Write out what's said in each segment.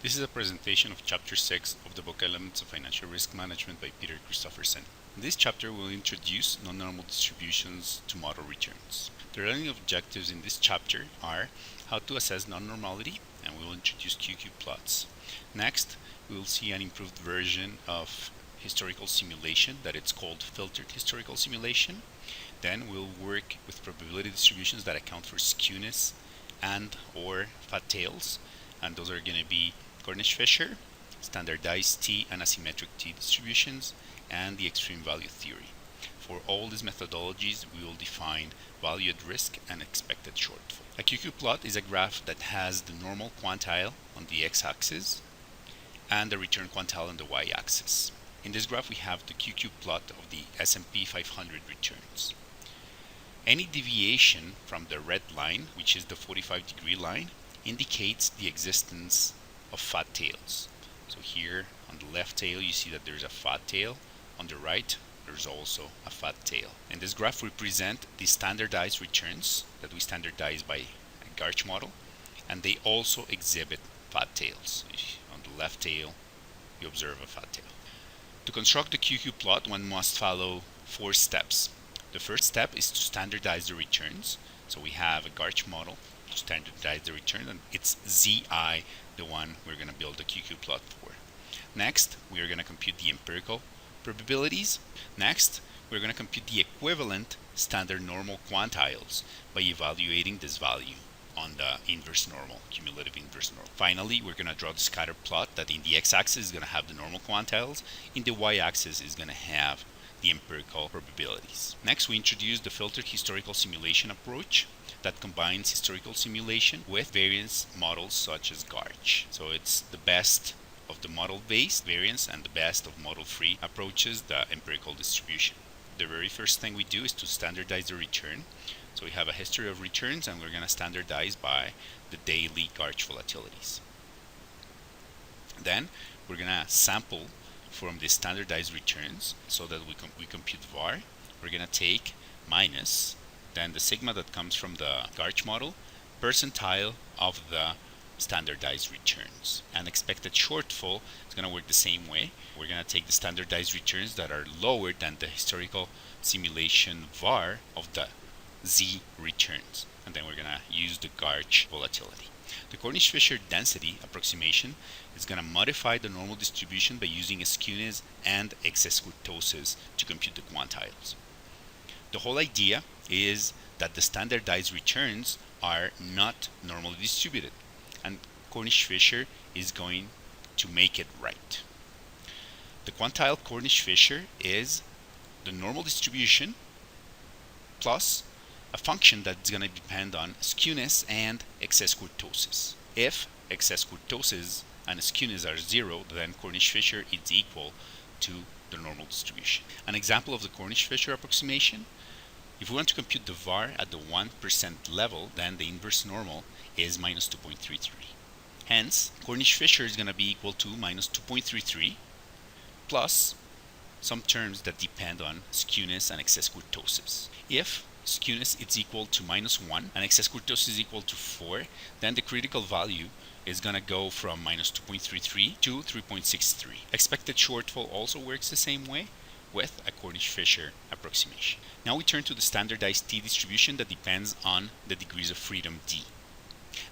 This is a presentation of Chapter 6 of the book Elements of Financial Risk Management by Peter Christoffersen. In this chapter, we'll introduce non-normal distributions to model returns. The learning objectives in this chapter are how to assess non-normality, and we will introduce QQ plots. Next, we will see an improved version of historical simulation that it's called filtered historical simulation. Then we'll work with probability distributions that account for skewness and or fat tails, and those are going to be Cornish-Fisher, standardized T and asymmetric T distributions, and the extreme value theory. For all these methodologies, we will define value at risk and expected shortfall. A QQ plot is a graph that has the normal quantile on the x-axis and the return quantile on the y-axis. In this graph, we have the QQ plot of the S&P 500 returns. Any deviation from the red line, which is the 45-degree line, indicates the existence of fat tails. So here on the left tail, you see that there's a fat tail. On the right, there's also a fat tail. In this graph, we present the standardized returns that we standardize by a GARCH model, and they also exhibit fat tails. On the left tail, you observe a fat tail. To construct the QQ plot, one must follow 4 steps. The first step is to standardize the returns. So we have a GARCH model to standardize the return, and it's ZI, the one we're going to build a QQ plot for. Next, we are going to compute the empirical probabilities. Next, we're going to compute the equivalent standard normal quantiles by evaluating this value on the inverse normal, cumulative inverse normal. Finally, we're going to draw the scatter plot that in the x-axis is going to have the normal quantiles, in the y-axis is going to have the empirical probabilities. Next, we introduce the filtered historical simulation approach that combines historical simulation with variance models such as GARCH. So it's the best of the model-based variance and the best of model-free approaches, the empirical distribution. The very first thing we do is to standardize the return. So we have a history of returns, and we're going to standardize by the daily GARCH volatilities. Then we're going to sample from the standardized returns so that we compute VAR. We're going to take minus then the sigma that comes from the GARCH model, percentile of the standardized returns. And expected shortfall is going to work the same way. We're going to take the standardized returns that are lower than the historical simulation VAR of the Z returns. And then we're going to use the GARCH volatility. The Cornish-Fisher density approximation is going to modify the normal distribution by using a skewness and excess kurtosis to compute the quantiles. The whole idea is that the standardized returns are not normally distributed, and Cornish-Fisher is going to make it right. The quantile Cornish-Fisher is the normal distribution plus a function that's going to depend on skewness and excess kurtosis. If excess kurtosis and skewness are 0, then Cornish-Fisher is equal to the normal distribution. An example of the Cornish-Fisher approximation: if we want to compute the VAR at the 1% level, then the inverse normal is minus 2.33. Hence, Cornish-Fisher is going to be equal to minus 2.33 plus some terms that depend on skewness and excess kurtosis. If skewness is equal to minus 1 and excess kurtosis is equal to 4, then the critical value is going to go from minus 2.33 to 3.63. Expected shortfall also works the same way with a Cornish-Fisher approximation. Now we turn to the standardized T distribution that depends on the degrees of freedom D.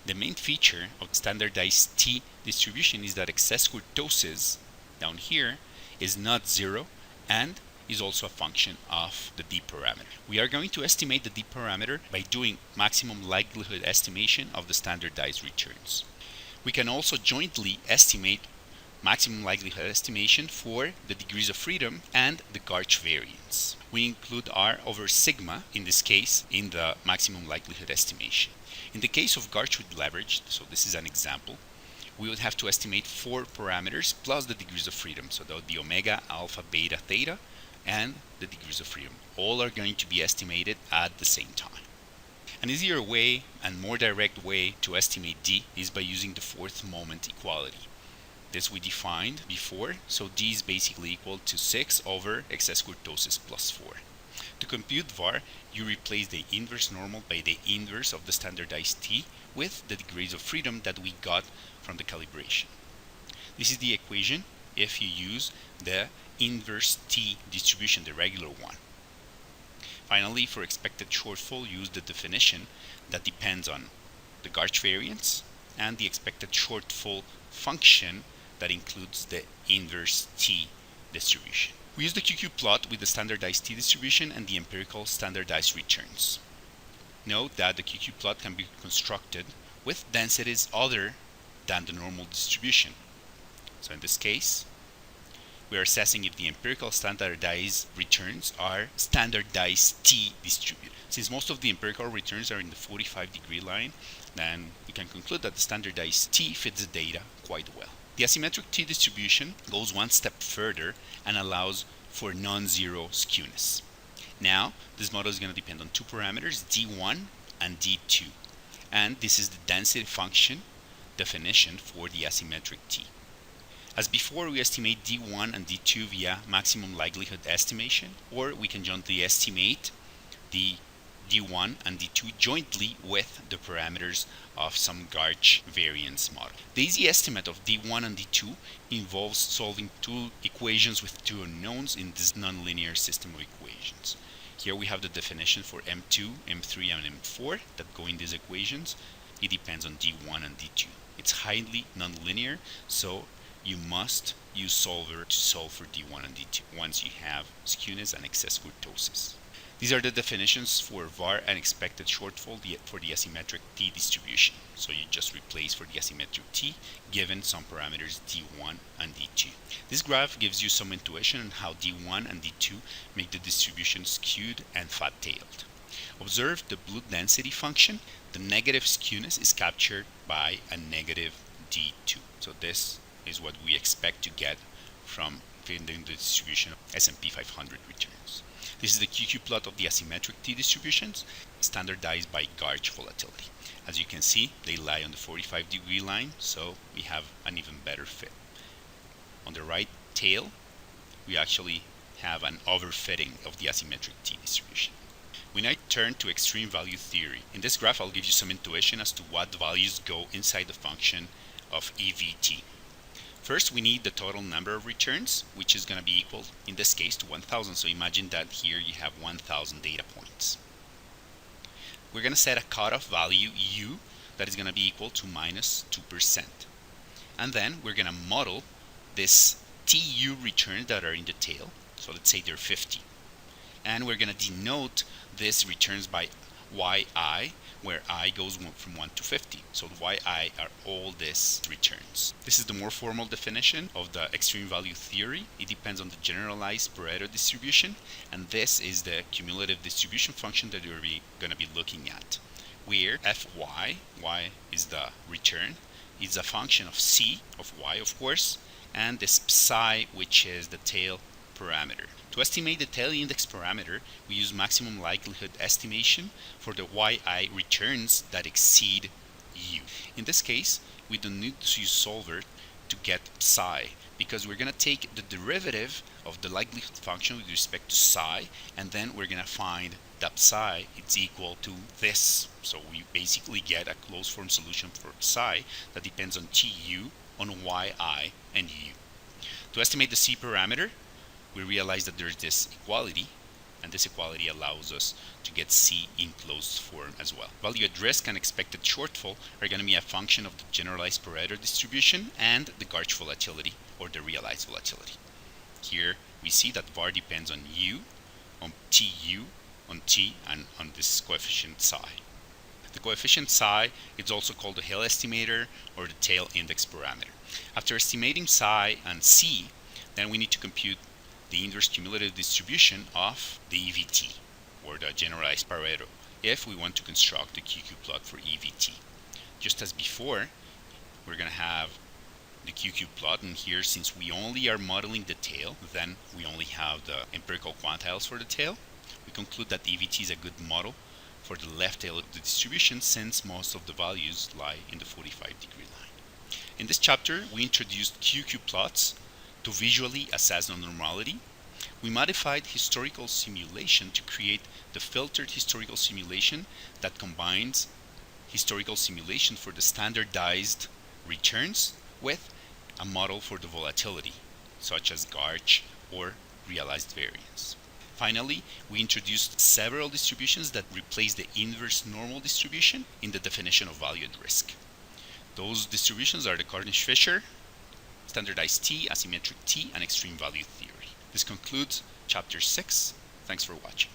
The main feature of standardized T distribution is that excess kurtosis down here is not 0 and is also a function of the D parameter. We are going to estimate the D parameter by doing maximum likelihood estimation of the standardized returns. We can also jointly estimate maximum likelihood estimation for the degrees of freedom and the GARCH variance. We include R over sigma in this case in the maximum likelihood estimation. In the case of GARCH with leverage, so this is an example, we would have to estimate 4 parameters plus the degrees of freedom. So that would be omega, alpha, beta, theta, and the degrees of freedom. All are going to be estimated at the same time. An easier way and more direct way to estimate D is by using the fourth moment equality. This we defined before, so D is basically equal to 6 over excess kurtosis plus 4. To compute VAR, you replace the inverse normal by the inverse of the standardized T with the degrees of freedom that we got from the calibration. This is the equation if you use the inverse t distribution, the regular one. Finally, for expected shortfall, use the definition that depends on the GARCH variance and the expected shortfall function that includes the inverse t distribution. We use the QQ plot with the standardized t distribution and the empirical standardized returns. Note that the QQ plot can be constructed with densities other than the normal distribution. So in this case, we are assessing if the empirical standardized returns are standardized t distributed. Since most of the empirical returns are in the 45-degree line, then we can conclude that the standardized t fits the data quite well. The asymmetric t distribution goes one step further and allows for non-zero skewness. Now, this model is going to depend on two parameters, d1 and d2. And this is the density function definition for the asymmetric t. As before, we estimate d1 and d2 via maximum likelihood estimation, or we can jointly estimate the d1 and d2 jointly with the parameters of some GARCH variance model. The easy estimate of d1 and d2 involves solving two equations with two unknowns in this nonlinear system of equations. Here we have the definition for m2, m3, and m4 that go in these equations. It depends on d1 and d2. It's highly nonlinear, so you must use solver to solve for d1 and d2 once you have skewness and excess kurtosis. These are the definitions for var and expected shortfall for the asymmetric t distribution. So you just replace for the asymmetric t given some parameters d1 and d2. This graph gives you some intuition on how d1 and d2 make the distribution skewed and fat-tailed. Observe the blue density function. The negative skewness is captured by a negative d2. So this is what we expect to get from finding the distribution of S&P 500 returns. This is the QQ plot of the asymmetric t distributions, standardized by GARCH volatility. As you can see, they lie on the 45-degree line, so we have an even better fit. On the right tail, we actually have an overfitting of the asymmetric t distribution. We now turn to extreme value theory. In this graph, I'll give you some intuition as to what values go inside the function of EVT. First, we need the total number of returns, which is going to be equal, in this case, to 1,000. So imagine that here you have 1,000 data points. We're going to set a cutoff value u that is going to be equal to minus 2%. And then we're going to model this TU returns that are in the tail. So let's say they're 50. And we're going to denote this returns by yi, where I goes from 1 to 50. So yi are all these returns. This is the more formal definition of the extreme value theory. It depends on the generalized Pareto distribution, and this is the cumulative distribution function that we're going to be looking at, where fy, y is the return, is a function of c, of y of course, and this psi, which is the tail parameter. To estimate the tail index parameter, we use maximum likelihood estimation for the yi returns that exceed u. In this case, we don't need to use solver to get psi, because we're going to take the derivative of the likelihood function with respect to psi, and then we're going to find that psi is equal to this. So we basically get a closed form solution for psi that depends on tu, on yi, and u. To estimate the c parameter, we realize that there's this equality, and this equality allows us to get C in closed form as well. Value at risk and expected shortfall are going to be a function of the generalized Pareto distribution and the GARCH volatility, or the realized volatility. Here we see that var depends on u, on tu, on t, and on this coefficient psi. The coefficient psi is also called the Hill estimator or the tail index parameter. After estimating psi and c, then we need to compute the inverse cumulative distribution of the EVT, or the generalized Pareto, if we want to construct the QQ plot for EVT. Just as before, we're going to have the QQ plot, and here, since we only are modeling the tail, then we only have the empirical quantiles for the tail. We conclude that EVT is a good model for the left tail of the distribution, since most of the values lie in the 45-degree line. In this chapter, we introduced QQ plots to visually assess non-normality. We modified historical simulation to create the filtered historical simulation that combines historical simulation for the standardized returns with a model for the volatility, such as GARCH or realized variance. Finally, we introduced several distributions that replace the inverse normal distribution in the definition of value at risk. Those distributions are the Cornish-Fisher, standardized T, asymmetric T, and extreme value theory. This concludes Chapter 6. Thanks for watching.